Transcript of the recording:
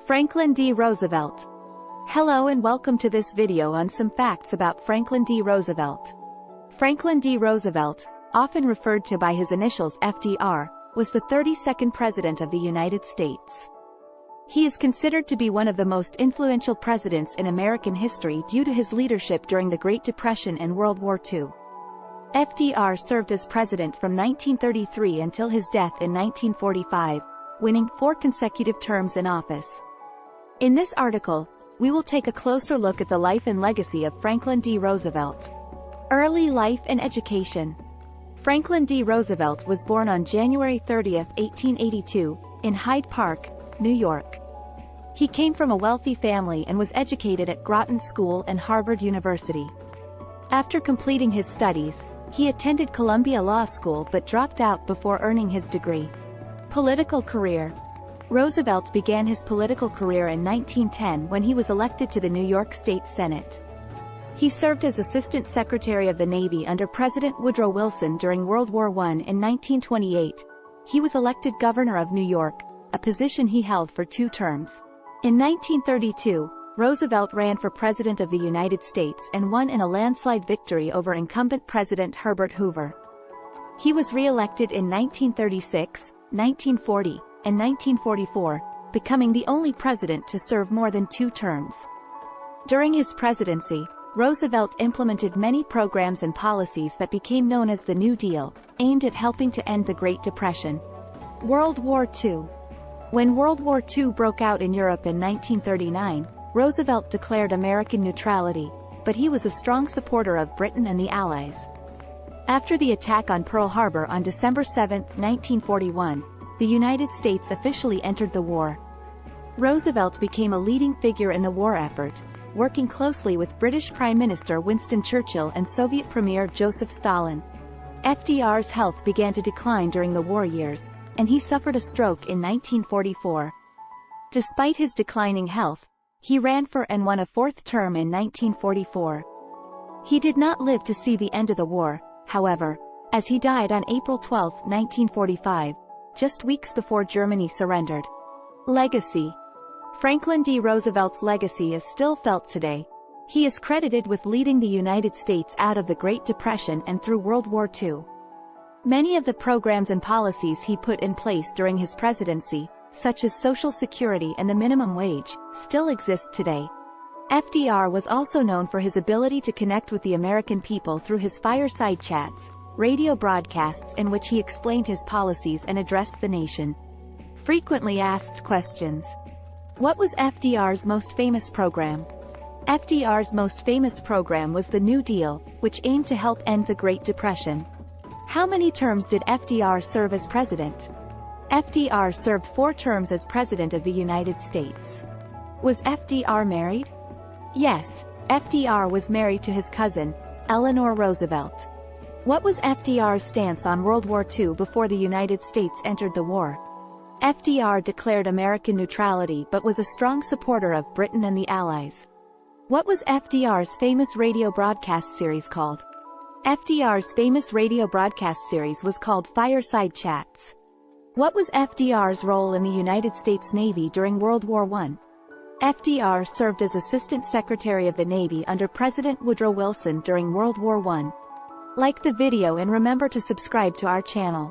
Franklin D. Roosevelt. Hello and welcome to this video on some facts about Franklin D. Roosevelt. Franklin D. Roosevelt, often referred to by his initials FDR, was the 32nd President of the United States. He is considered to be one of the most influential presidents in American history due to his leadership during the Great Depression and World War II. FDR served as president from 1933 until his death in 1945, winning 4 consecutive terms in office. In this article, we will take a closer look at the life and legacy of Franklin D. Roosevelt. Early life and education. Franklin D. Roosevelt was born on January 30, 1882, in Hyde Park, New York. He came from a wealthy family and was educated at Groton School and Harvard University. After completing his studies, he attended Columbia Law School but dropped out before earning his degree. Political career. Roosevelt began his political career in 1910 when he was elected to the New York State Senate. He served as Assistant Secretary of the Navy under President Woodrow Wilson during World War I. In 1928, he was elected Governor of New York, a position he held for 2 terms. In 1932, Roosevelt ran for President of the United States and won in a landslide victory over incumbent President Herbert Hoover. He was re-elected in 1936, 1940, and 1944, becoming the only president to serve more than 2 terms. During his presidency, Roosevelt implemented many programs and policies that became known as the New Deal, aimed at helping to end the Great Depression. World War II. When World War II broke out in Europe in 1939, Roosevelt declared American neutrality, but he was a strong supporter of Britain and the Allies. After the attack on Pearl Harbor on December 7, 1941, the United States officially entered the war. Roosevelt became a leading figure in the war effort, working closely with British Prime Minister Winston Churchill and Soviet Premier Joseph Stalin. FDR's health began to decline during the war years, and he suffered a stroke in 1944. Despite his declining health, he ran for and won a 4th term in 1944. He did not live to see the end of the war, however, as he died on April 12, 1945, just weeks before Germany surrendered. Legacy. Franklin D. Roosevelt's legacy is still felt today. He is credited with leading the United States out of the Great Depression and through World War II. Many of the programs and policies he put in place during his presidency, such as Social Security and the minimum wage, still exist today. FDR was also known for his ability to connect with the American people through his fireside chats, radio broadcasts in which he explained his policies and addressed the nation. Frequently asked questions. What was FDR's most famous program? FDR's most famous program was the New Deal, which aimed to help end the Great Depression. How many terms did FDR serve as president? FDR served 4 terms as President of the United States. Was FDR married? Yes, FDR was married to his cousin, Eleanor Roosevelt. What was FDR's stance on World War II before the United States entered the war? FDR declared American neutrality but was a strong supporter of Britain and the Allies. What was FDR's famous radio broadcast series called? FDR's famous radio broadcast series was called Fireside Chats. What was FDR's role in the United States Navy during World War I? FDR served as Assistant Secretary of the Navy under President Woodrow Wilson during World War I. Like the video and remember to subscribe to our channel.